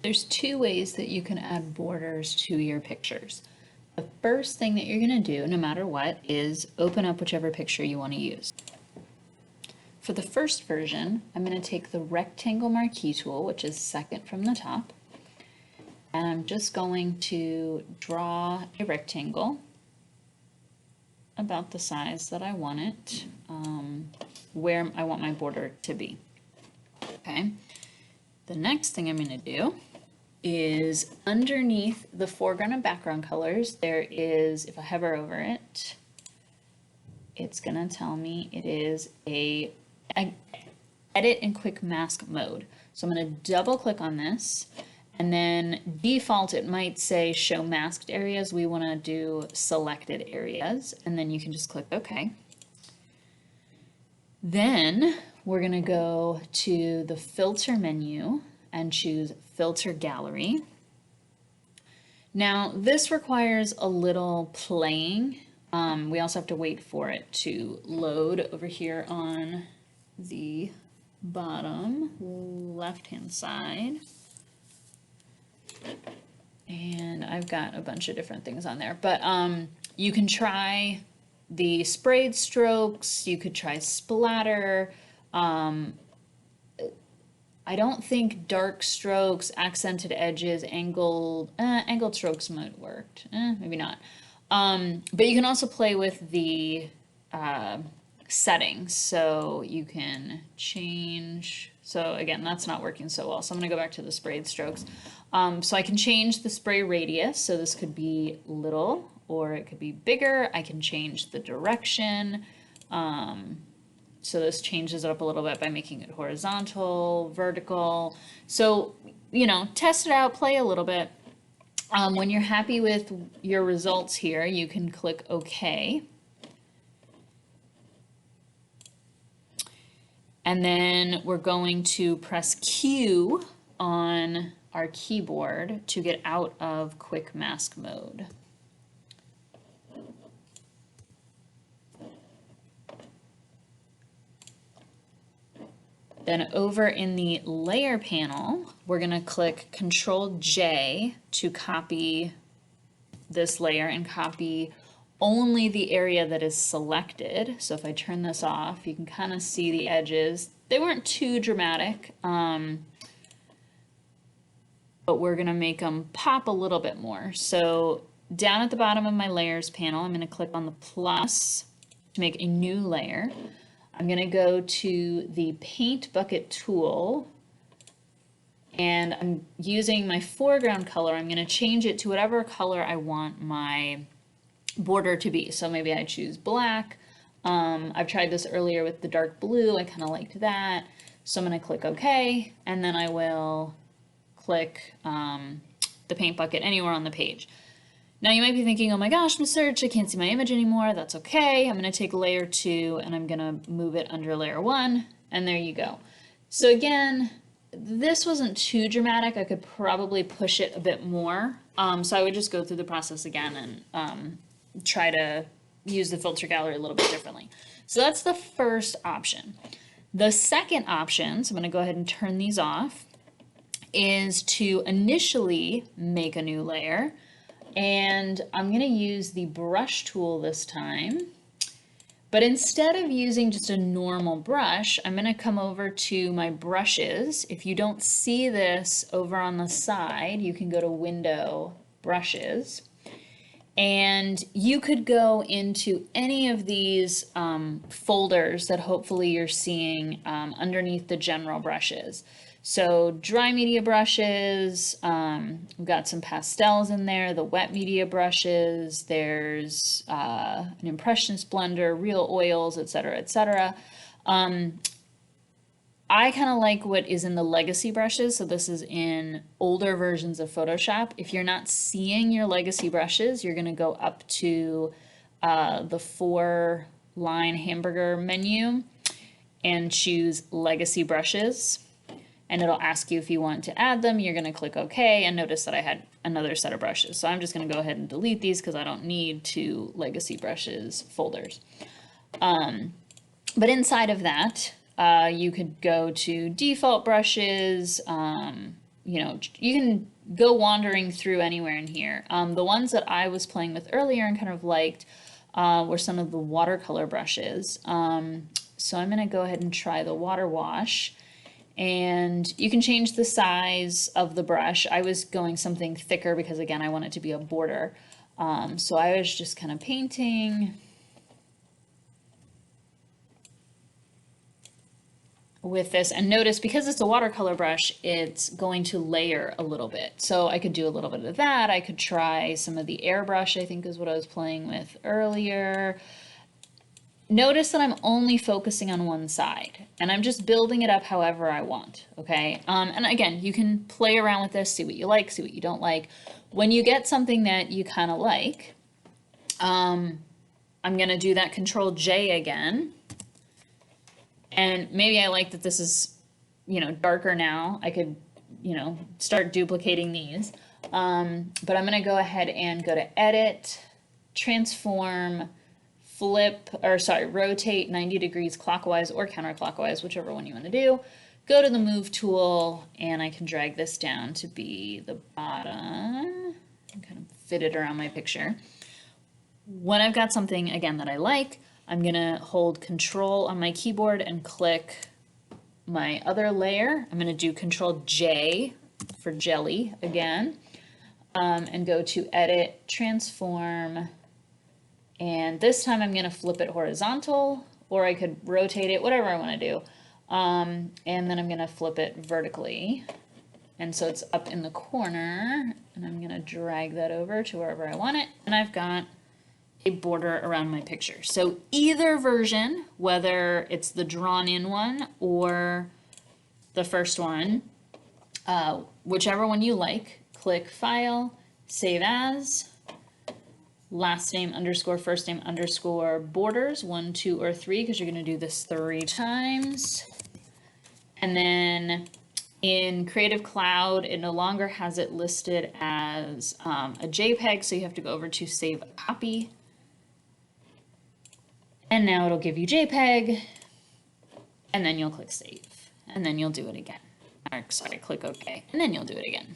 There's two ways that you can add borders to your pictures. The first thing that you're going to do, no matter what, is open up whichever picture you want to use. For the first version, I'm going to take the rectangle marquee tool, which is second from the top, and I'm just going to draw a rectangle about the size that I want it, where I want my border to be. Okay. The next thing I'm going to do is underneath the foreground and background colors, there is, if I hover over it, it's going to tell me it is a edit and quick mask mode. So I'm going to double click on this, and then default it might say show masked areas. We want to do selected areas, and then you can just click OK. Then we're going to go to the filter menu and choose filter gallery. Now this requires a little playing. We also have to wait for it to load over here on the bottom left hand side. And I've got a bunch of different things on there, but you can try the sprayed strokes, you could try splatter. I don't think dark strokes, accented edges, angled strokes might work. Maybe not. But you can also play with the settings. So you can change. So again, that's not working so well. So I'm going to go back to the sprayed strokes. So I can change the spray radius. So this could be little or it could be bigger. I can change the direction. So this changes it up a little bit by making it horizontal, vertical. So, you know, test it out, play a little bit. When you're happy with your results here, you can click OK. And then we're going to press Q on our keyboard to get out of quick mask mode. Then over in the layer panel, we're going to click Control J to copy this layer and copy only the area that is selected. So if I turn this off, you can kind of see the edges. They weren't too dramatic, but we're going to make them pop a little bit more. So down at the bottom of my layers panel, I'm going to click on the plus to make a new layer. I'm going to go to the paint bucket tool, and I'm using my foreground color. I'm going to change it to whatever color I want my border to be. So maybe I choose black. I've tried this earlier with the dark blue. I kind of liked that. So I'm going to click OK, and then I will click the paint bucket anywhere on the page. Now you might be thinking, oh my gosh, Ms. Search, I can't see my image anymore. That's okay. I'm going to take layer 2 and I'm going to move it under layer 1, and there you go. So again, this wasn't too dramatic. I could probably push it a bit more. So I would just go through the process again and try to use the filter gallery a little bit differently. So that's the first option. The second option, so I'm going to go ahead and turn these off, is to initially make a new layer. And I'm going to use the brush tool this time. But instead of using just a normal brush, I'm going to come over to my brushes. If you don't see this over on the side, you can go to Window, Brushes. And you could go into any of these folders that hopefully you're seeing underneath the general brushes. So dry media brushes, we've got some pastels in there, the wet media brushes, there's an impressionist blender, real oils, etc., etc. I kind of like what is in the legacy brushes. So this is in older versions of Photoshop. If you're not seeing your legacy brushes, you're going to go up to the 4-line hamburger menu and choose legacy brushes. And it'll ask you if you want to add them. You're going to click OK, and notice that I had another set of brushes. So I'm just going to go ahead and delete these because I don't need 2 legacy brushes folders. But inside of that, you could go to default brushes, you know, you can go wandering through anywhere in here. The ones that I was playing with earlier and kind of liked were some of the watercolor brushes. So I'm gonna go ahead and try the water wash. And you can change the size of the brush. I was going something thicker because again, I want it to be a border. So I was just kind of painting with this, and notice because it's a watercolor brush, it's going to layer a little bit. So I could do a little bit of that. I could try some of the airbrush, I think is what I was playing with earlier. Notice that I'm only focusing on one side and I'm just building it up however I want, okay? And again, you can play around with this, see what you like, see what you don't like. When you get something that you kind of like, I'm gonna do that Control J again. And maybe I like that this is, you know, darker now. I could, you know, start duplicating these. But I'm gonna go ahead and go to Edit, Transform, rotate 90 degrees clockwise or counterclockwise, whichever one you want to do. Go to the Move tool, and I can drag this down to be the bottom and kind of fit it around my picture. When I've got something, again, that I like, I'm going to hold Control on my keyboard and click my other layer. I'm going to do Control J for jelly again, and go to Edit, Transform, and this time I'm going to flip it horizontal, or I could rotate it, whatever I want to do. And then I'm going to flip it vertically. And so it's up in the corner, and I'm going to drag that over to wherever I want it. And I've got a border around my picture. So either version, whether it's the drawn in one or the first one, whichever one you like, click File, Save As, last name underscore first name underscore borders 1, 2, or 3, because you're going to do this 3 times. And then in Creative Cloud, it no longer has it listed as a JPEG, so you have to go over to Save a Copy. And now it'll give you JPEG, and then you'll click Save, and then you'll do it again. Or, sorry, click OK, and then you'll do it again.